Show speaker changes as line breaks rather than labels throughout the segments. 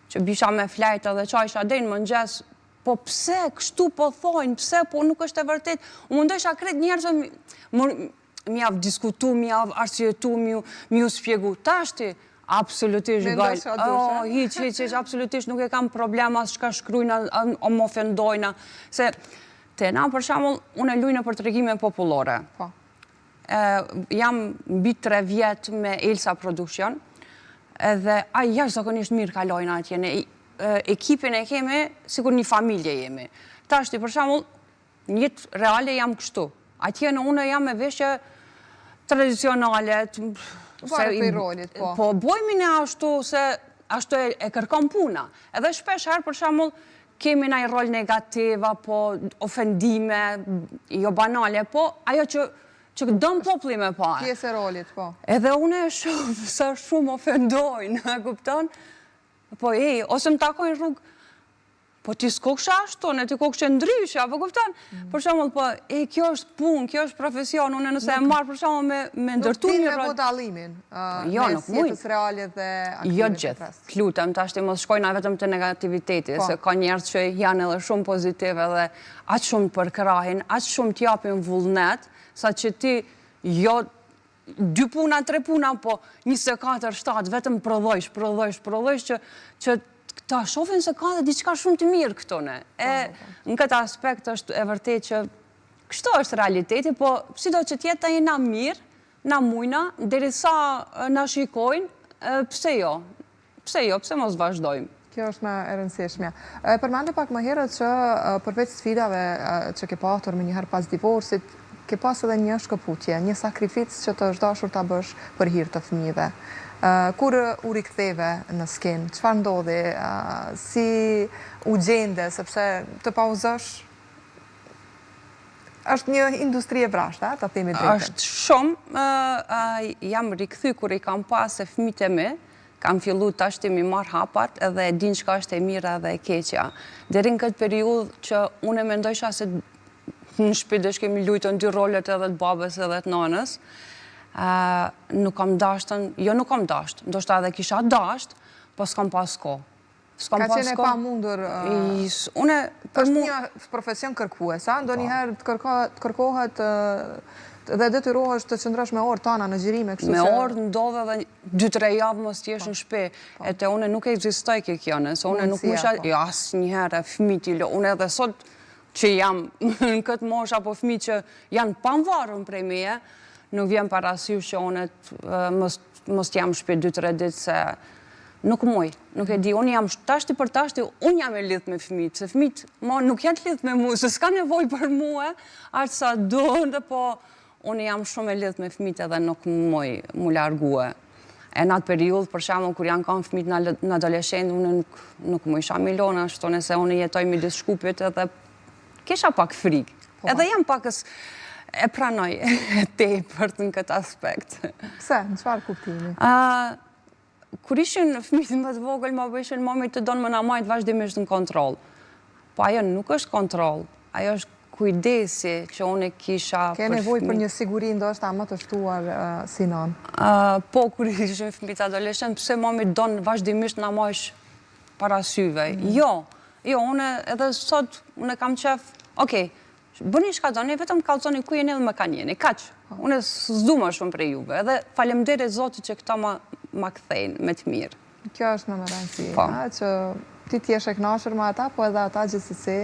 që bisha me flejtë dhe qajsha dhejnë më mëngjes, po pse kështu po thojnë, pse po nuk është e vërtet, u mundojsha kret njerëzve mi javë diskutu, mi javë arsjetu, mi ju spjegu, tashti, absolutisht gajlë, hiq, absolutisht nuk e kam problema shka shkrujna, o më ofendojna, se te na, për shembull, unë e lujnë për tregime popullore. Jam mbi 3 vjet me Elsa Production, edhe jashtëzakonisht mirë kalojnë atje, ne ekipin e kemi, sikur një familje jemi. Tashti, për shembull, në jetë reale jam kështu. Atje në unë jam me veshje tradicionale. Po, bojmë ne ashtu, se ashtu e kërkom puna. Edhe shpesh herë, për shembull, kemi ndaj rol negativ, apo ofendime, jo banale, po ajo që dëm populli me parë.
Pjesë e rolit, po.
Edhe unë e shumë, sa shumë ofendojnë, e kupton? Po ose më takojnë rrugë, po ti s'ko kësha ashtu, ne ti ko kësha ndryshe, apo kupton? Për shembull, po, kjo është punë, kjo është profesion, unë nëse e marë për shembull me ndërtu një rol.
Nuk ti me bodalimin, mes jetës reale dhe aktive.
Jo gjithë, lutem, tashti mos shkojna vetëm të negativiteti, se ka njerëz që janë edhe shumë pozitive dhe aq shumë përkrahin, aq shumë t'japin vullnet, sa që ti jo 2 puna, 3 puna, po 24, 7, vetëm prodhojsh që ta shofin se ka dhe diçka shumë të mirë këtone. Në këtë aspekt është e vërtet që kështu është realiteti, po si do që tjetë e na mirë, na mujna, derisa na shikojnë, pse jo? Pse mos vazhdojmë?
Kjo është me e rëndësishmja. Përmende pak më herët që përveç sfidave që ke patur me njëherë pas divorcit, ke pas edhe një shkëputje, një sakrificë që të është dashur ta bësh për hir të fëmijëve. Kur u riktheve në skenë, çfarë ndodhi, si u gjende, sepse të pauzosh është një industri e vrashtë, ta themi drejtën.
Është shumë, jam rikthy kur i kam pas e fëmijët e mi, kam fillu tashti mi marr hapat edhe e din çka është e mira dhe e keqja. Deri në këtë periudhë që unë mendojsha se në shtëpi dhe shkemi lujtën 2 rolet edhe të babës edhe të nanës, nuk kam dashtën, jo nuk kam dasht, ndoshta edhe kisha dasht, po s'kam pas kohë.
Ka qenë e pa mundur... është një profesion kërkues, ndonjëherë të kërkohet dhe detyrohesh të qëndrosh me orë tana në xhirime, kështu që...
Me orë ndodhe dhe 2-3 javë mos t'jesh në shtëpi, e te une nuk ekzistoj kjo, se une nuk musha... Jo, asnjëherë fëmijët i lo, une edhe sot që jam në këtë mosh apo fëmijë që janë pavarur prej meje, nuk vjen parasysh që une mos t'jam shtëpi 2-3 ditë se nuk muj, nuk e di, unë jam tashti për tashti, unë jam e lidh me fëmijët, se fëmijët nuk janë lidh me mu, se s'ka nevoj për mua, aq sa duan, po unë jam shumë e lidh me fëmijët edhe nuk muj mu largue. E në atë periudhë, për shembull, kur janë kanë fëmijët në adoleshentë, unë nuk muj shamilona, ashtu nëse unë jetoj midis shkupit edhe kisha pak frikë. Edhe jam pakës e pranoj e tepërt në këtë aspekt.
Pse? Në çfarë kuptimi?
Kur ishin fëmijët më të vogël, më bëshin mami të donë më na majtë vazhdimisht në kontroll. Po ajo nuk është kontroll, ajo është kujdesi që unë kisha për fëmijët. Ke
nevojë për një siguri ndoshta më të shtuar si non?
Po, kur ishin fëmijët adoleshent, pse mami donë vazhdimisht na majsh para syve? Jo, unë edhe sot unë kam qef, okej, bëni shka doni, vetëm kallzoni ku jeni edhe më kanë jeni, kaq. Unë s'du më shumë prej juve, edhe faleminderit Zotit që këta ma kthejnë me të mirë.
Kjo është më rëndësi, që ti t'jesh e kënaqur me ata, po edhe ata gjithsesi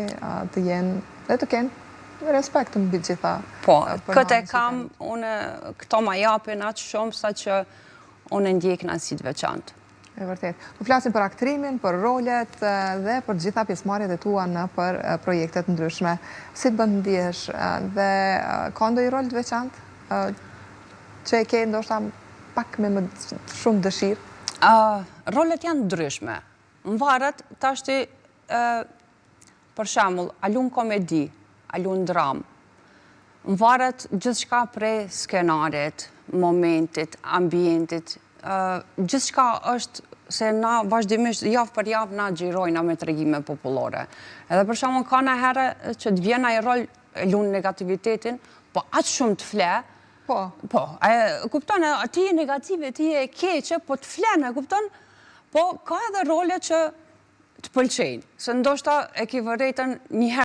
të jenë dhe të kenë respekt mbi gjitha.
Po, këtë e kam, unë këto ma japin atë shumë sa që unë ndjekna si të veçantë.
E vërtet. Po flasim për aktrimin, për rolet dhe për gjitha pjesëmarrjet e tua në për projektet ndryshme. Si të bën ndihesh dhe ka ndonjë rol të veçantë që e ke ndoshta pak me më shumë dëshirë?
Rolet janë ndryshme. Më varet tashti për shembull, a lun komedi, a lun dramë. Më varet gjithçka prej skenarit, momentit, ambientit. Gjithçka është se na vazhdimisht javë për javë na xhirojna me tregime popullore. Edhe për shembull ka një herë që të vjen ai rol e lun negativitetin, po aq shumë të fle. Po, kupton, ti je negative, ti je e keqe, po të flen, e kupton? Po ka edhe role që pëlqejnë. Se ndoshta e ke vërejtën një herë